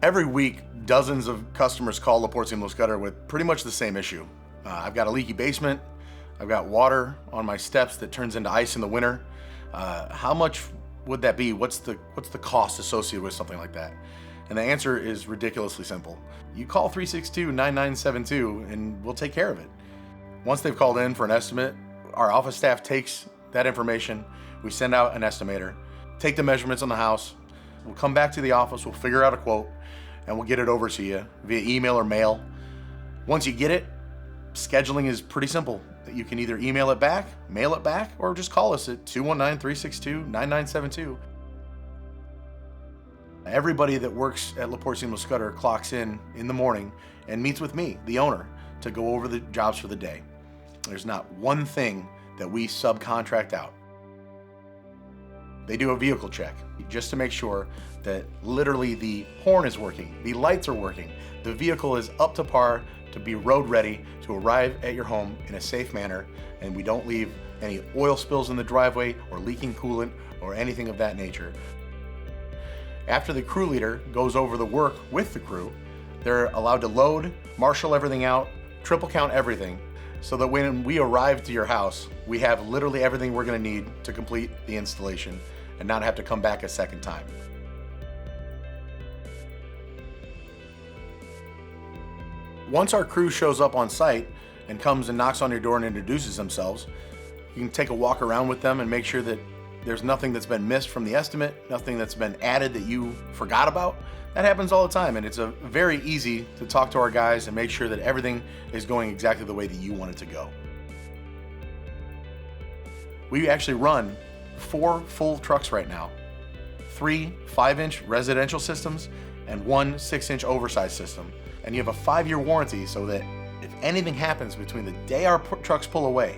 Every week, dozens of customers call LaPorte Seamless Gutter with pretty much the same issue. I've got a leaky basement. I've got water on my steps that turns into ice in the winter. How much would that be? What's the cost associated with something like that? And the answer is ridiculously simple. You call 362-9972 and we'll take care of it. Once they've called in for an estimate, our office staff takes that information, we send out an estimator, take the measurements on the house, we'll come back to the office, we'll figure out a quote, and we'll get it over to you via email or mail. Once you get it, scheduling is pretty simple. You can either email it back, mail it back, or just call us at 219-362-9972. Everybody that works at LaPorte Seamless Gutter clocks in the morning and meets with me, the owner, to go over the jobs for the day. There's not one thing that we subcontract out. They do a vehicle check just to make sure that literally the horn is working, the lights are working, the vehicle is up to par to be road ready to arrive at your home in a safe manner, and we don't leave any oil spills in the driveway or leaking coolant or anything of that nature. After the crew leader goes over the work with the crew, they're allowed to load, marshal everything out, triple count everything, so that when we arrive to your house, we have literally everything we're going to need to complete the installation and not have to come back a second time. Once our crew shows up on site and comes and knocks on your door and introduces themselves, you can take a walk around with them and make sure that there's nothing that's been missed from the estimate, nothing that's been added that you forgot about. That happens all the time, and it's very easy to talk to our guys and make sure that everything is going exactly the way that you want it to go. We actually run 4 full trucks right now, 3 5-inch residential systems and 1 6-inch oversized system. And you have a 5-year warranty, so that if anything happens between the day our trucks pull away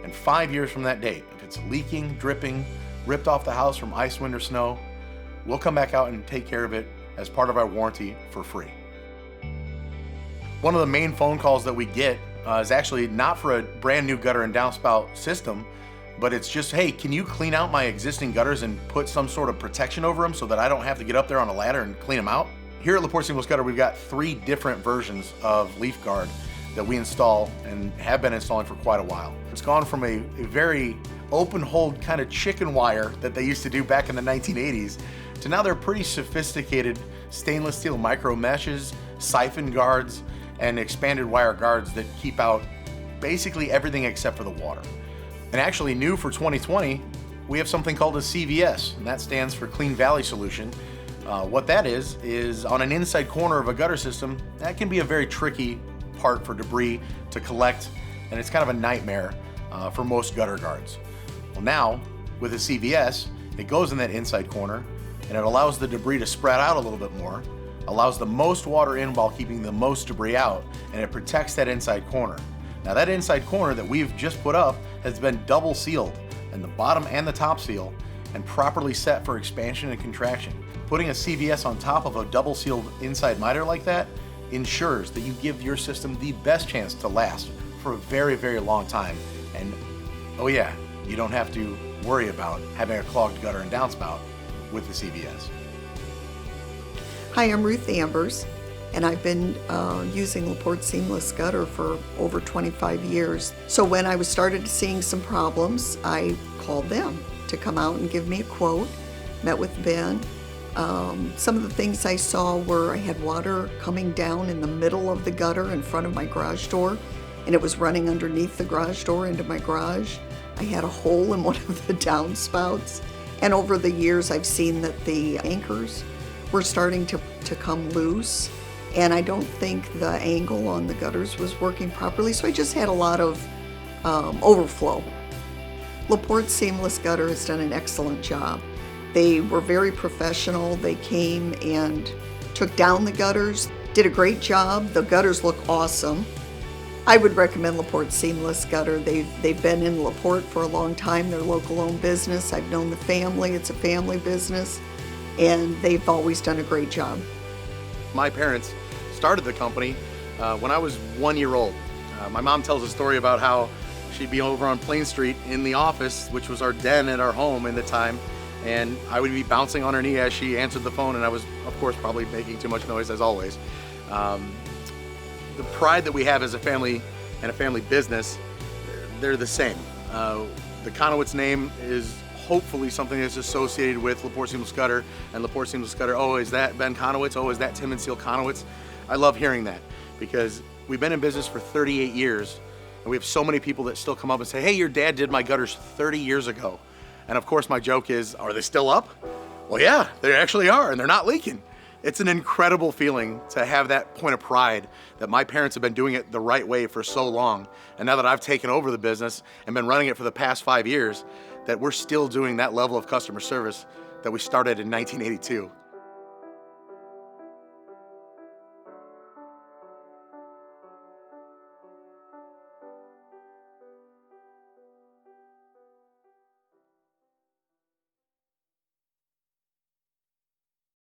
and 5 years from that date, if it's leaking, dripping, ripped off the house from ice, wind, or snow, we'll come back out and take care of it as part of our warranty for free. One of the main phone calls that we get is actually not for a brand new gutter and downspout system, but it's just, hey, can you clean out my existing gutters and put some sort of protection over them so that I don't have to get up there on a ladder and clean them out? Here at LaPorte Seamless Gutter, we've got 3 different versions of leaf guard that we install and have been installing for quite a while. It's gone from a very open hold kind of chicken wire that they used to do back in the 1980s to now they're pretty sophisticated stainless steel micro meshes, siphon guards, and expanded wire guards that keep out basically everything except for the water. And actually new for 2020, we have something called a CVS, and that stands for Clean Valley Solution. What that is on an inside corner of a gutter system, that can be a very tricky part for debris to collect, and it's kind of a nightmare for most gutter guards. Well, now with a CVS, it goes in that inside corner and it allows the debris to spread out a little bit more, allows the most water in while keeping the most debris out, and it protects that inside corner. Now that inside corner that we've just put up has been double sealed, and the bottom and the top seal, and properly set for expansion and contraction. Putting a CVS on top of a double sealed inside miter like that ensures that you give your system the best chance to last for a very, very long time. And oh yeah, you don't have to worry about having a clogged gutter and downspout with the CVS. Hi, I'm Ruth Ambers, and I've been using LaPorte Seamless Gutter for over 25 years. So when I was started seeing some problems, I called them to come out and give me a quote, met with Ben. Some of the things I saw were I had water coming down in the middle of the gutter in front of my garage door, and it was running underneath the garage door into my garage. I had a hole in one of the downspouts, and over the years I've seen that the anchors were starting to come loose, and I don't think the angle on the gutters was working properly, so I just had a lot of overflow. LaPorte Seamless Gutter has done an excellent job. They were very professional. They came and took down the gutters, did a great job. The gutters look awesome. I would recommend LaPorte Seamless Gutter. They've been in LaPorte for a long time. They're a local-owned business. I've known the family. It's a family business, and they've always done a great job. My parents started the company when I was 1 year old. My mom tells a story about how she'd be over on Plain Street in the office, which was our den at our home in the time, and I would be bouncing on her knee as she answered the phone, and I was, of course, probably making too much noise as always. The pride that we have as a family and a family business, they're the same. The Konowitz name is hopefully something that's associated with LaPorte Seamless Gutter, and LaPorte Seamless Gutter, oh, is that Ben Konowitz? Oh, is that Tim and Cile Konowitz? I love hearing that, because we've been in business for 38 years, and we have so many people that still come up and say, hey, your dad did my gutters 30 years ago. And of course my joke is, are they still up? Well, yeah, they actually are, and they're not leaking. It's an incredible feeling to have that point of pride that my parents have been doing it the right way for so long. And now that I've taken over the business and been running it for the past 5 years, that we're still doing that level of customer service that we started in 1982.